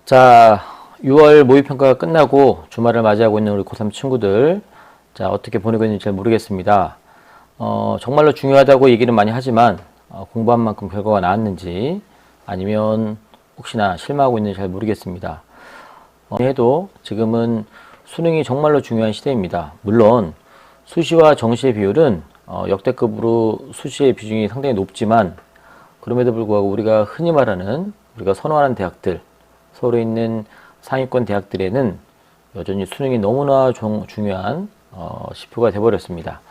자, 6월 모의평가가 끝나고 주말을 맞이하고 있는 우리 고3 친구들, 자, 어떻게 보내고 있는지 잘 모르겠습니다. 정말로 중요하다고 얘기는 많이 하지만, 공부한 만큼 결과가 나왔는지, 아니면 혹시나 실망하고 있는지 잘 모르겠습니다. 해도 지금은 수능이 정말로 중요한 시대입니다. 물론, 수시와 정시의 비율은 역대급으로 수시의 비중이 상당히 높지만, 그럼에도 불구하고 우리가 흔히 말하는, 우리가 선호하는 대학들, 서울에 있는 상위권 대학들에는 여전히 수능이 너무나 중요한 지표가 되어버렸습니다.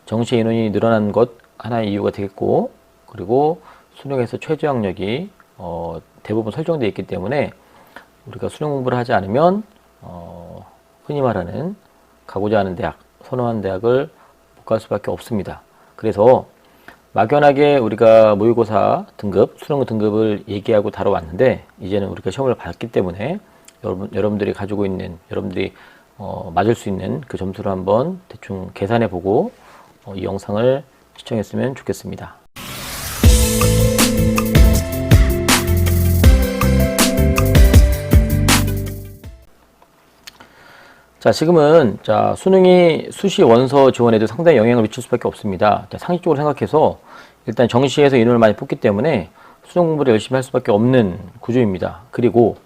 정시 인원이 늘어난 것 하나의 이유가 되겠고, 그리고 수능에서 최저 학력이 대부분 설정되어 있기 때문에 우리가 수능 공부를 하지 않으면 흔히 말하는 가고자 하는 대학, 선호하는 대학을 못 갈 수밖에 없습니다. 그래서 막연하게 우리가 모의고사 등급, 수능 등급을 얘기하고 다뤄왔는데, 이제는 우리가 시험을 봤기 때문에 여러분들이 가지고 있는, 여러분들이 맞을 수 있는 그 점수를 한번 대충 계산해 보고 이 영상을 시청했으면 좋겠습니다. 자, 지금은 수능이 수시 원서 지원에도 상당히 영향을 미칠 수밖에 없습니다. 자, 상식적으로 생각해서 일단 정시에서 인원을 많이 뽑기 때문에 수능 공부를 열심히 할 수밖에 없는 구조입니다. 그리고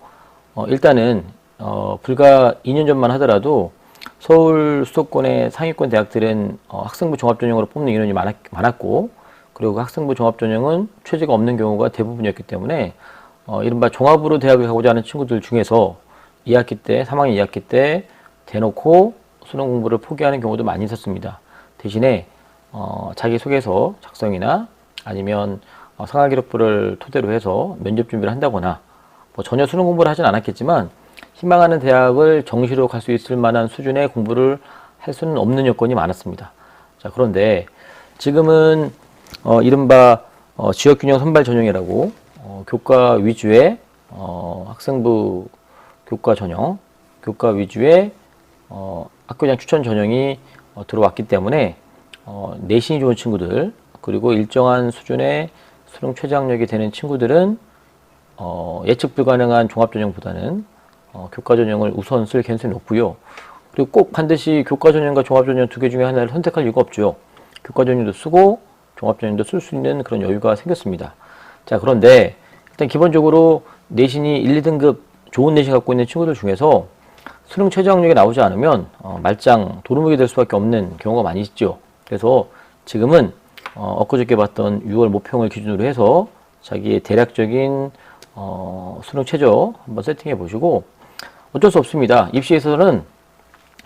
일단은 불과 2년 전만 하더라도 서울 수도권의 상위권 대학들은 학생부 종합전형으로 뽑는 인원이 많았고, 그리고 그 학생부 종합전형은 최저가 없는 경우가 대부분이었기 때문에 이른바 종합으로 대학을 가고자 하는 친구들 중에서 2학기 때, 3학년 2학기 때 대놓고 수능 공부를 포기하는 경우도 많이 있었습니다. 대신에 자기소개서 작성이나 아니면 생활기록부를 토대로 해서 면접 준비를 한다거나, 전혀 수능 공부를 하진 않았겠지만 희망하는 대학을 정시로 갈 수 있을 만한 수준의 공부를 할 수는 없는 여건이 많았습니다. 자, 그런데 지금은 이른바 지역균형 선발 전형이라고 교과 위주의 학생부 교과 전형, 교과 위주의 학교장 추천 전형이 들어왔기 때문에 내신이 좋은 친구들, 그리고 일정한 수준의 수능 최저학력이 되는 친구들은 예측 불가능한 종합전형보다는 교과전형을 우선 쓸 가능성이 높고요. 그리고 꼭 반드시 교과전형과 종합전형 두 개 중에 하나를 선택할 이유가 없죠. 교과전형도 쓰고 종합전형도 쓸 수 있는 그런 여유가 생겼습니다. 자, 그런데 일단 기본적으로 내신이 1, 2등급 좋은 내신 갖고 있는 친구들 중에서 수능 최저학력이 나오지 않으면 말짱 도루묵이 될 수밖에 없는 경우가 많이 있죠. 그래서 지금은 엊그저께 봤던 6월 모평을 기준으로 해서 자기의 대략적인 수능 최저 한번 세팅해 보시고, 어쩔 수 없습니다. 입시에서는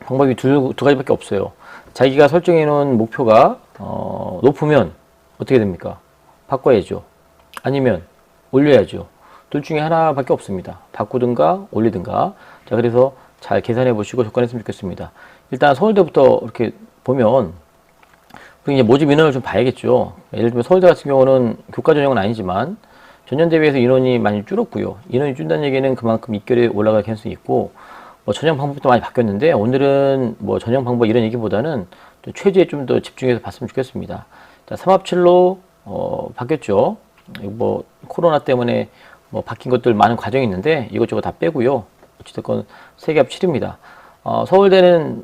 방법이 두 가지밖에 없어요. 자기가 설정해 놓은 목표가 높으면 어떻게 됩니까? 바꿔야죠. 아니면 올려야죠. 둘 중에 하나밖에 없습니다. 바꾸든가 올리든가. 자, 그래서 잘 계산해 보시고 접근했으면 좋겠습니다. 일단 서울대부터 이렇게 보면 이제 모집 인원을 좀 봐야겠죠. 예를 들면 서울대 같은 경우는 교과 전형은 아니지만 전년 대비해서 인원이 많이 줄었고요. 인원이 줄다는 얘기는 그만큼 입결이 올라갈 가능성이 있고, 전형 방법도 많이 바뀌었는데 오늘은 전형 방법 이런 얘기보다는 또 최저에 좀 더 집중해서 봤으면 좋겠습니다. 자, 3합7로 바뀌었죠. 코로나 때문에 바뀐 것들 많은 과정이 있는데 이것저것 다 빼고요. 어찌됐건 3개합 7입니다. 서울대는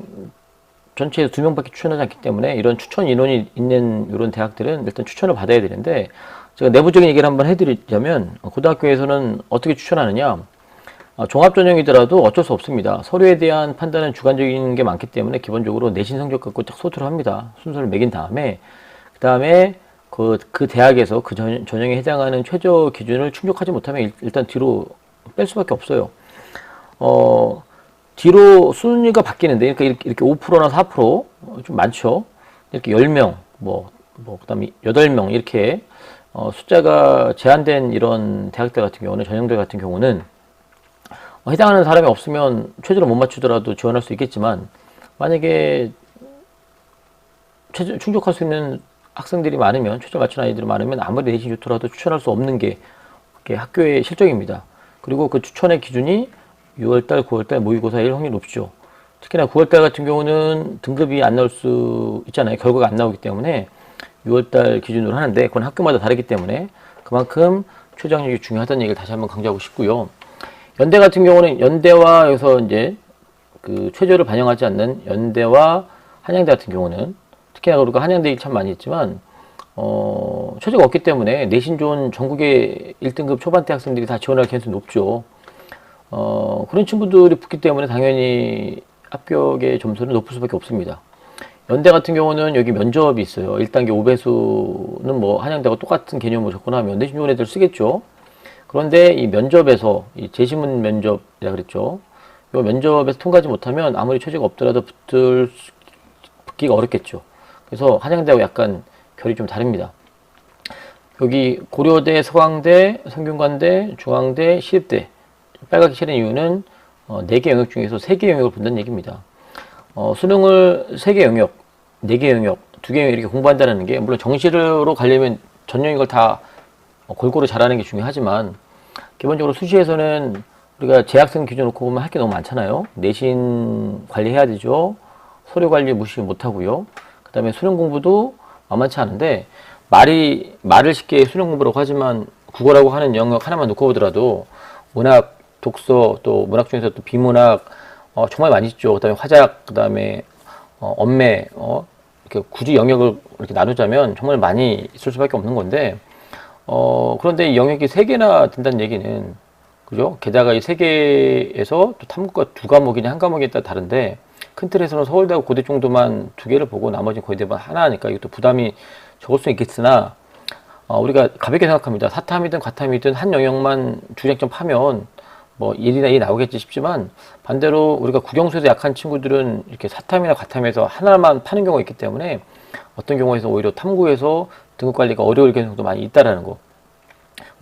전체에서 2명밖에 추천하지 않기 때문에 이런 추천 인원이 있는 이런 대학들은 일단 추천을 받아야 되는데, 제가 내부적인 얘기를 한번 해드리자면 고등학교에서는 어떻게 추천하느냐, 종합전형이더라도 어쩔 수 없습니다. 서류에 대한 판단은 주관적인 게 많기 때문에 기본적으로 내신 성적 갖고 딱 소투를 합니다. 순서를 매긴 다음에 그 다음에 그 대학에서 그 전형에 해당하는 최저 기준을 충족하지 못하면 일단 뒤로 뺄 수밖에 없어요. 뒤로 순위가 바뀌는데, 이렇게 5%나 4%좀 많죠. 이렇게 10명, 그 다음에 8명, 이렇게, 숫자가 제한된 이런 대학들 같은 경우는, 전형들 같은 경우는, 해당하는 사람이 없으면 최저를 못 맞추더라도 지원할 수 있겠지만, 만약에 최저 충족할 수 있는 학생들이 많으면, 최저 맞춘 아이들이 많으면 아무리 내신이 좋더라도 추천할 수 없는 게 학교의 실정입니다. 그리고 그 추천의 기준이 6월달, 9월달 모의고사일 확률이 높죠. 특히나 9월달 같은 경우는 등급이 안 나올 수 있잖아요. 결과가 안 나오기 때문에 6월달 기준으로 하는데, 그건 학교마다 다르기 때문에 그만큼 최저 학력이 중요하다는 얘기를 다시 한번 강조하고 싶고요. 연대 같은 경우는 연대와에서 이제 그 최저를 반영하지 않는 연대와 한양대 같은 경우는 특히나 그리고 한양대 얘기 참 많이 했지만 최저가 없기 때문에 내신 좋은 전국의 1등급 초반대 학생들이 다 지원할 가능성이 높죠. 그런 친구들이 붙기 때문에 당연히 합격의 점수는 높을 수밖에 없습니다. 연대 같은 경우는 여기 면접이 있어요. 1단계 5배수는 뭐 한양대와 똑같은 개념으로 접근하면 내신 좋은 애들 쓰겠죠. 그런데 이 면접에서 이 재시문 면접이라 그랬죠. 이 면접에서 통과하지 못하면 아무리 최저가 없더라도 붙기가 어렵겠죠. 그래서 한양대하고 약간 결이 좀 다릅니다. 여기 고려대, 서강대, 성균관대, 중앙대, 시립대 빨갛게 칠한 이유는 4개 영역 중에서 3개 영역을 본다는 얘기입니다. 수능을 3개 영역, 4개 영역, 2개 영역 이렇게 공부한다는 게 물론 정시로 가려면 전 영역을 다 골고루 잘하는 게 중요하지만 기본적으로 수시에서는 우리가 재학생 기준 놓고 보면 할 게 너무 많잖아요. 내신 관리해야 되죠. 서류 관리 무시 못하고요. 그 다음에 수능 공부도 만만치 않은데 말을 쉽게 수능 공부라고 하지만 국어라고 하는 영역 하나만 놓고 보더라도 문학, 독서, 또 문학 중에서 또 비문학 정말 많이 있죠. 그 다음에 화작, 그 다음에 언매 이렇게 굳이 영역을 이렇게 나누자면 정말 많이 있을 수밖에 없는 건데 그런데 이 영역이 3개나 된다는 얘기는 그죠? 게다가 이 3개에서 또 탐구가 2과목이냐 1과목에 따라 다른데 큰 틀에서는 서울대하고 고대 정도만 2개를 보고 나머지는 거의 대부분 하나 하니까 이것도 부담이 적을 수 있겠으나 우리가 가볍게 생각합니다. 사탐이든 과탐이든 한 영역만 주장점 파면 뭐 1이나 2 나오겠지 싶지만 반대로 우리가 국영수에서 약한 친구들은 이렇게 사탐이나 과탐에서 하나만 파는 경우가 있기 때문에 어떤 경우에서 오히려 탐구에서 등급 관리가 어려울 가능성도 많이 있다라는 거.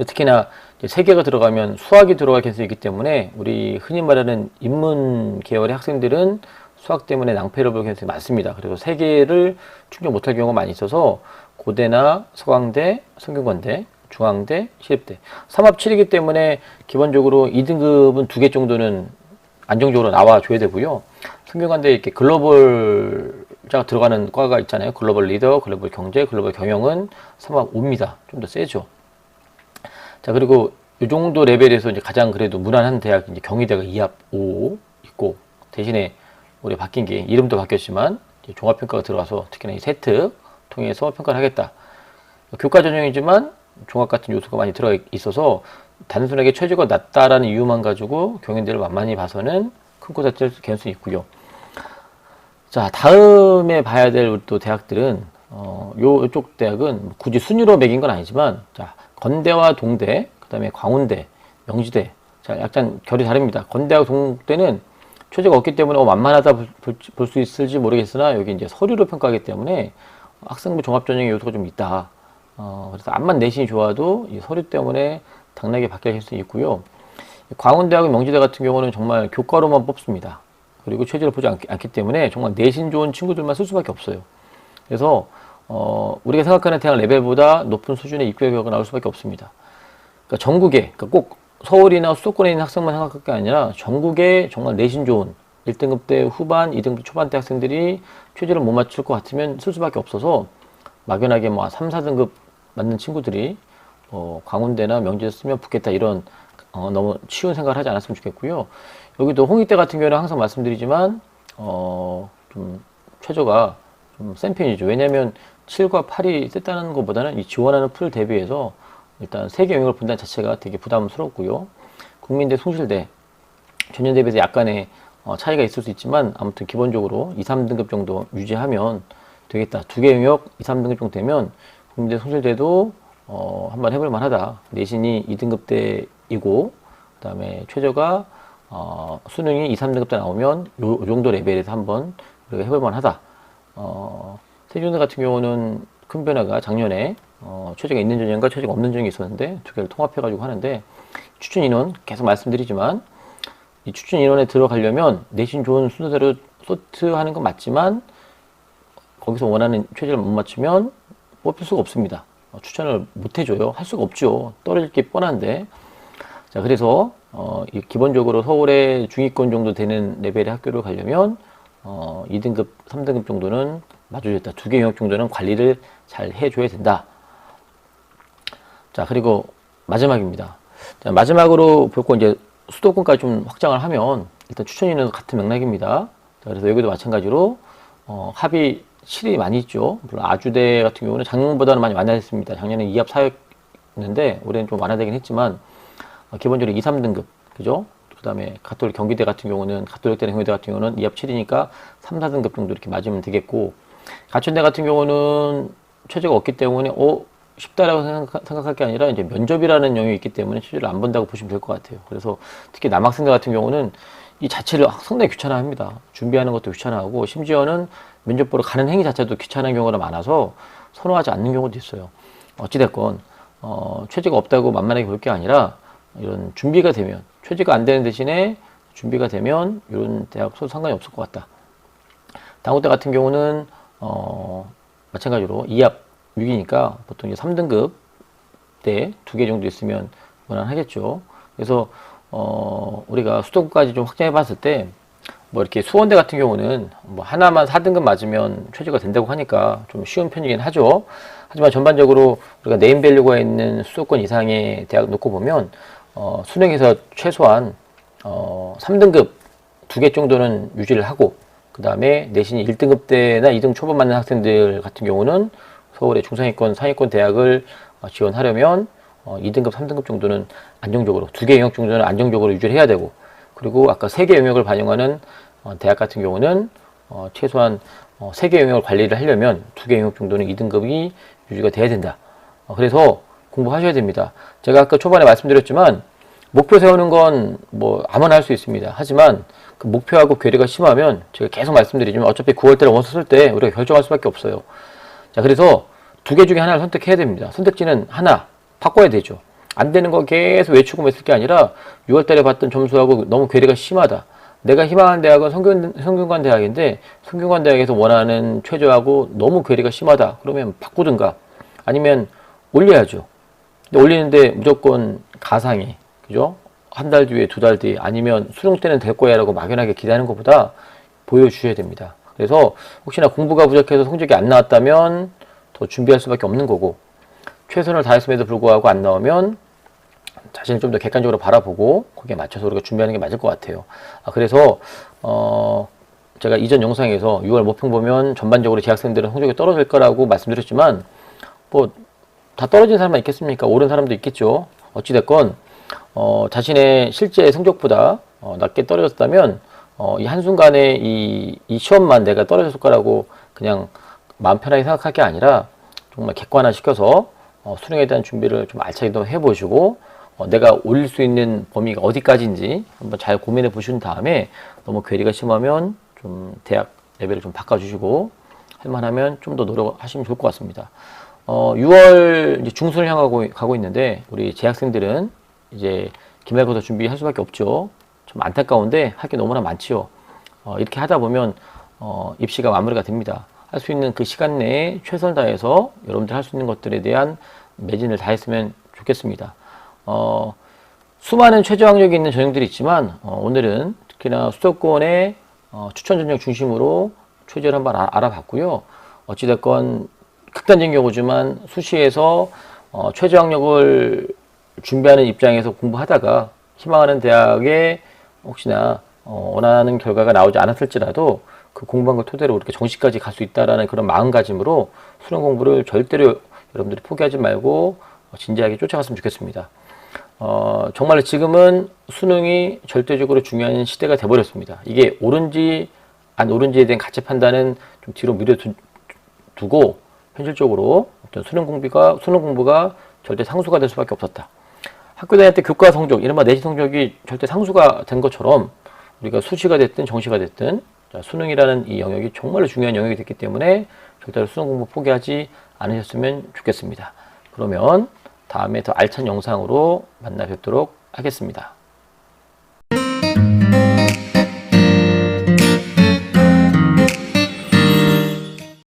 특히나 세계가 들어가면 수학이 들어갈 가능성이 있기 때문에 우리 흔히 말하는 인문 계열의 학생들은 수학 때문에 낭패를 볼 가능성이 많습니다. 그래서 세계를 충족 못할 경우가 많이 있어서 고대나 서강대, 성균관대, 중앙대, 시립대 3합 7이기 때문에 기본적으로 2등급은 2개 정도는 안정적으로 나와줘야 되고요. 성균관대 이렇게 글로벌자가 들어가는 과가 있잖아요. 글로벌 리더, 글로벌 경제, 글로벌 경영은 3합 5입니다. 좀 더 세죠. 자, 그리고 이 정도 레벨에서 이제 가장 그래도 무난한 대학, 이제 경희대가 2합 5 있고, 대신에 올해 바뀐 게 이름도 바뀌었지만, 종합평가가 들어가서 특히나 이 세특 통해서 평가를 하겠다. 교과 전형이지만 종합 같은 요소가 많이 들어 있어서 단순하게 최저가 낮다라는 이유만 가지고 경희대를 만만히 봐서는 큰 코 다칠 가능성이 있고요. 자, 다음에 봐야 될 또 대학들은, 요쪽 대학은 굳이 순위로 매긴 건 아니지만, 자, 건대와 동대, 그 다음에 광운대, 명지대. 자, 약간 결이 다릅니다. 건대와 동대는 최저가 없기 때문에 만만하다 볼 수 있을지 모르겠으나 여기 이제 서류로 평가하기 때문에 학생부 종합전형의 요소가 좀 있다. 그래서 암만 내신이 좋아도 이 서류 때문에 당락이 바뀔 수 있고요. 광운대하고 명지대 같은 경우는 정말 교과로만 뽑습니다. 그리고 최저를 보지 않기 때문에 정말 내신 좋은 친구들만 쓸 수밖에 없어요. 그래서 우리가 생각하는 대학 레벨보다 높은 수준의 입교 결과가 나올 수밖에 없습니다. 그러니까 전국에, 그러니까 꼭 서울이나 수도권에 있는 학생만 생각할 게 아니라 전국에 정말 내신 좋은 1등급 대 후반, 2등급 초반대 학생들이 최저를 못 맞출 것 같으면 쓸 수밖에 없어서 막연하게 뭐 3, 4등급 맞는 친구들이 광운대나 명지대 쓰면 붙겠다 이런 너무 쉬운 생각을 하지 않았으면 좋겠고요. 여기도 홍익대 같은 경우는 항상 말씀드리지만 좀 최저가 좀 센 편이죠. 왜냐하면 7과 8이 셌다는 것보다는 이 지원하는 풀 대비해서 일단 3개 영역을 본다는 자체가 되게 부담스럽고요. 국민대, 숭실대 전년 대비해서 약간의 차이가 있을 수 있지만 아무튼 기본적으로 2, 3등급 정도 유지하면 되겠다. 2개 영역 2, 3등급 정도 되면 국민대, 숭실대도 한번 해볼 만하다. 내신이 2등급대이고 그 다음에 최저가 수능이 2, 3등급 대 나오면 요 정도 레벨에서 한번 우리가 해볼 만하다. 세종대 같은 경우는 큰 변화가 작년에 최저가 있는 전형과 최저가 없는 전형이 있었는데 두 개를 통합해가지고 하는데 추천 인원 계속 말씀드리지만 이 추천 인원에 들어가려면 내신 좋은 순서대로 소트하는 건 맞지만 거기서 원하는 최저를 못 맞추면 뽑힐 수가 없습니다. 추천을 못 해줘요. 할 수가 없죠. 떨어질 게 뻔한데. 자, 그래서 기본적으로 서울의 중위권 정도 되는 레벨의 학교를 가려면 2등급, 3등급 정도는 맞춰줬다. 2개 영역 정도는 관리를 잘 해줘야 된다. 자, 그리고 마지막입니다. 자, 마지막으로 볼 거 이제 수도권까지 좀 확장을 하면 일단 추천 인원도 같은 맥락입니다. 그래서 여기도 마찬가지로 합이 7이 많이 있죠. 물론 아주대 같은 경우는 작년보다는 많이 완화됐습니다. 작년에 2합 4였는데 올해는 좀 완화되긴 했지만 기본적으로 2, 3등급 그죠? 그 다음에 가톨릭 경기대 같은 경우는 가톨릭대 경기대 같은 경우는 2합 7이니까 3, 4등급 정도 이렇게 맞으면 되겠고 가천대 같은 경우는 최저가 없기 때문에 쉽다라고 생각할 게 아니라 이제 면접이라는 영역이 있기 때문에 최저를 안 본다고 보시면 될 것 같아요. 그래서 특히 남학생들 같은 경우는 이 자체를 상당히 귀찮아합니다. 준비하는 것도 귀찮아하고 심지어는 면접 보러 가는 행위 자체도 귀찮은 경우가 많아서 선호하지 않는 경우도 있어요. 어찌됐건 최저가 없다고 만만하게 볼 게 아니라 이런 준비가 되면 최저가 안 되는 대신에 준비가 되면 이런 대학 소도 상관이 없을 것 같다. 당구대 같은 경우는 마찬가지로 2합 6이니까 보통 이제 3등급 대 2개 정도 있으면 무난하겠죠. 그래서 우리가 수도권까지 좀 확장해 봤을 때 뭐 이렇게 수원대 같은 경우는 뭐 하나만 4등급 맞으면 최저가 된다고 하니까 좀 쉬운 편이긴 하죠. 하지만 전반적으로 우리가 네임밸류가 있는 수도권 이상의 대학 놓고 보면 수능에서 최소한 3등급 2개 정도는 유지를 하고 그 다음에 내신이 1등급대나 2등 초반 맞는 학생들 같은 경우는 서울의 중상위권, 상위권 대학을 지원하려면 2등급, 3등급 정도는 안정적으로 2개 영역 정도는 안정적으로 유지를 해야 되고 그리고 아까 3개 영역을 반영하는 대학 같은 경우는 최소한 3개 영역을 관리를 하려면 2개 영역 정도는 2등급이 유지가 돼야 된다. 그래서 공부하셔야 됩니다. 제가 아까 초반에 말씀드렸지만 목표 세우는 건 뭐 아무나 할 수 있습니다. 하지만 그 목표하고 괴리가 심하면 제가 계속 말씀드리지만 어차피 9월달에 원서 쓸 때 우리가 결정할 수밖에 없어요. 자, 그래서 2개 중에 하나를 선택해야 됩니다. 선택지는 하나 바꿔야 되죠. 안 되는 거 계속 외치고 있을 게 아니라 6월달에 봤던 점수하고 너무 괴리가 심하다. 내가 희망하는 대학은 성균관 대학인데 성균관 대학에서 원하는 최저하고 너무 괴리가 심하다. 그러면 바꾸든가 아니면 올려야죠. 근데 올리는데 무조건 가상해. 그죠? 한 달 뒤에, 2달 뒤에 아니면 수능 때는 될 거야 라고 막연하게 기대하는 것보다 보여주셔야 됩니다. 그래서 혹시나 공부가 부족해서 성적이 안 나왔다면 더 준비할 수밖에 없는 거고 최선을 다했음에도 불구하고 안 나오면 자신을 좀 더 객관적으로 바라보고 거기에 맞춰서 우리가 준비하는 게 맞을 것 같아요. 그래서 제가 이전 영상에서 6월 모평 보면 전반적으로 재학생들은 성적이 떨어질 거라고 말씀드렸지만 뭐 다 떨어진 사람만 있겠습니까? 오른 사람도 있겠죠. 어찌됐건 자신의 실제 성적보다 낮게 떨어졌다면 이 한순간에 이 시험만 내가 떨어졌을 거라고 그냥 마음 편하게 생각할 게 아니라 정말 객관화 시켜서 수능에 대한 준비를 좀 알차게 좀 해보시고 내가 올릴 수 있는 범위가 어디까지인지 한번 잘 고민해 보신 다음에 너무 괴리가 심하면 좀 대학 레벨을 좀 바꿔주시고 할만하면 좀 더 노력하시면 좋을 것 같습니다. 6월 이제 중순을 향하고 가고 있는데 우리 재학생들은 이제 기말고사 준비할 수밖에 없죠. 좀 안타까운데 할 게 너무나 많지요. 이렇게 하다 보면 입시가 마무리가 됩니다. 할 수 있는 그 시간 내에 최선을 다해서 여러분들 할 수 있는 것들에 대한 매진을 다했으면 좋겠습니다. 수많은 최저 학력이 있는 전형들이 있지만 오늘은 특히나 수도권의 추천 전형 중심으로 최저를 한번 알아봤고요. 어찌됐건 극단적인 경우지만 수시에서 최저 학력을 준비하는 입장에서 공부하다가 희망하는 대학에 혹시나 원하는 결과가 나오지 않았을지라도 그 공부한 걸 토대로 이렇게 정시까지 갈 수 있다라는 그런 마음가짐으로 수능 공부를 절대로 여러분들이 포기하지 말고 진지하게 쫓아갔으면 좋겠습니다. 정말 지금은 수능이 절대적으로 중요한 시대가 돼버렸습니다. 이게 옳은지 안 옳은지에 대한 가치 판단은 좀 뒤로 미뤄두고 현실적으로 어떤 수능 공부가 절대 상수가 될 수밖에 없었다. 학교 다닐 때 교과 성적, 이른바 내신 성적이 절대 상수가 된 것처럼 우리가 수시가 됐든 정시가 됐든 수능이라는 이 영역이 정말로 중요한 영역이 됐기 때문에 절대로 수능 공부 포기하지 않으셨으면 좋겠습니다. 그러면 다음에 더 알찬 영상으로 만나 뵙도록 하겠습니다.